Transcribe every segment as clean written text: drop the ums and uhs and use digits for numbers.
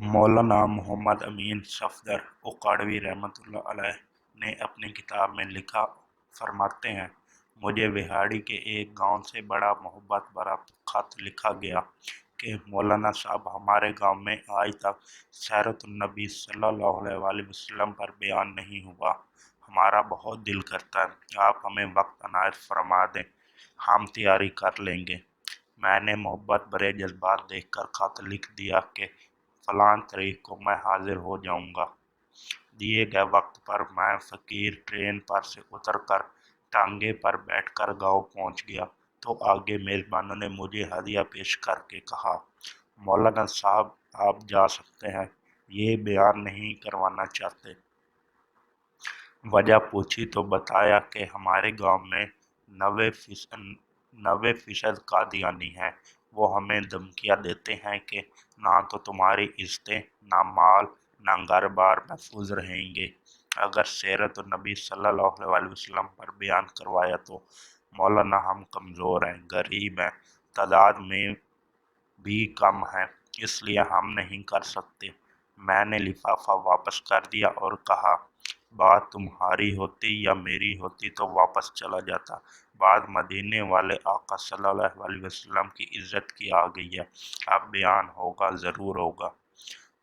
मौलाना मोहम्मद अमीन सफदर उकाड़वी रहमतुल्लाह अलैह ने अपनी किताब में लिखा फरमाते हैं, मुझे बिहाड़ी के एक गांव से बड़ा मोहब्बत भरा खत लिखा गया कि मौलाना साहब हमारे गांव में आज तक सीरतुन्नबी सल्लल्लाहु अलैहि वसल्लम पर बयान नहीं हुआ। हमारा बहुत दिल करता है आप हमें वक्त अनायत फरमा दें, हम तैयारी कर लेंगे। मैंने मोहब्बत भरे जज्बात देखकर खत लिख दिया कि फलां तारीख को मैं हाजिर हो जाऊंगा। दिए गए वक्त पर मैं फकीर ट्रेन पर से उतरकर टांगे पर बैठकर गांव पहुंच गया तो आगे मेजबानों ने मुझे हदिया पेश करके कहा, मौलाना साहब आप जा सकते हैं, ये बयान नहीं करवाना चाहते। वजह पूछी तो बताया कि हमारे गांव में 90% कादियानी हैं। वो हमें धमकियां देते हैं कि ना तो तुम्हारी इज्जतें, ना माल, ना घर बार महफूज रहेंगे अगर सीरत नबी सल्लल्लाहु अलैहि वसल्लम पर बयान करवाया तो। मौलाना हम कमज़ोर हैं, गरीब हैं, तादाद में भी कम है, इसलिए हम नहीं कर सकते। मैंने लिफाफा वापस कर दिया और कहा, बात तुम्हारी होती या मेरी होती तो वापस चला जाता। बात मदीने वाले आका सल्लल्लाहु अलैहि वसल्लम की इज्जत की आ गई है, अब बयान होगा, ज़रूर होगा।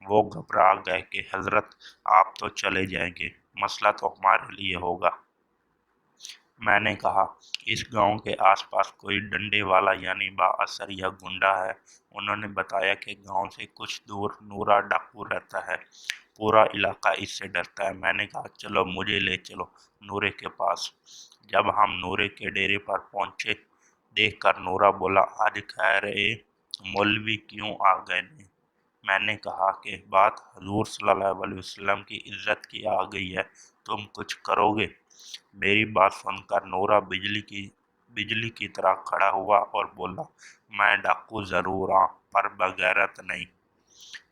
वो घबरा गए कि हजरत आप तो चले जाएंगे, मसला तो हमारे लिए होगा। मैंने कहा, इस गांव के आसपास कोई डंडे वाला यानी बाअसर या गुंडा है। उन्होंने बताया कि गांव से कुछ दूर नूरा डाकू रहता है, पूरा इलाका इससे डरता है। मैंने कहा, चलो मुझे ले चलो नूरे के पास। जब हम नूरे के डेरे पर पहुंचे, देखकर नूरा बोला, आज खैर मौलवी क्यों आ गए ने? मैंने कहा कि बात हजूर सल्लल्लाहु अलैहि वसल्लम की इज्जत की आ गई है, तुम कुछ करोगे? मेरी बात सुनकर नूरा बिजली की तरह खड़ा हुआ और बोला, मैं डाकू जरूर हाँ, पर बगैरत नहीं।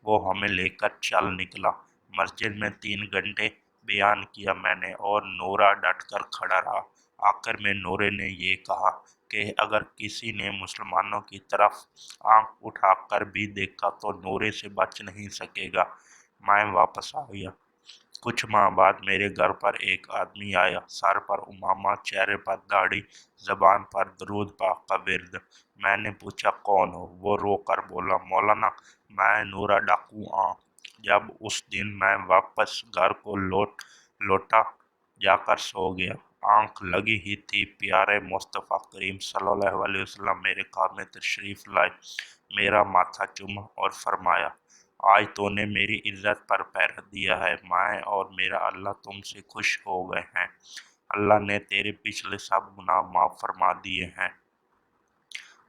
वो हमें लेकर चल निकला। मस्जिद में 3 घंटे बयान किया मैंने और नूरा डट कर खड़ा रहा। आखिर में नूरे ने ये कहा कि अगर किसी ने मुसलमानों की तरफ आंख उठाकर भी देखा तो नूरे से बच नहीं सकेगा। मैं वापस आ गया। कुछ माह बाद मेरे घर पर एक आदमी आया, सर पर उमामा, चेहरे पर दाढ़ी, जबान पर दरूद पाक का विर्द। मैंने पूछा, कौन हो? वो रो कर बोला, मौलाना मैं नूरा डाकू हाँ। जब उस दिन मैं वापस घर को लौटा जाकर सो गया, आंख लगी ही थी, प्यारे मुस्तफ़ा करीम सल्लल्लाहु अलैहि वसल्लम मेरे ख्वाब में तशरीफ लाए, मेरा माथा चूमा और फरमाया, आज तूने मेरी इज्जत पर पैर दिया है, मैं और मेरा अल्लाह तुमसे खुश हो गए हैं। अल्लाह ने तेरे पिछले सब गुनाह माफ फरमा दिए हैं।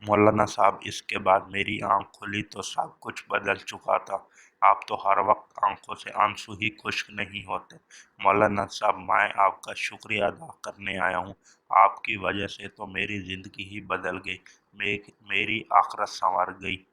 मौलाना साहब, इसके बाद मेरी आंख खुली तो सब कुछ बदल चुका था। आप तो हर वक्त आंखों से आंसू ही खुश्क नहीं होते। मौलाना साहब, मैं आपका शुक्रिया अदा करने आया हूँ। आपकी वजह से तो मेरी ज़िंदगी ही बदल गई, मेरी आखिरत संवर गई।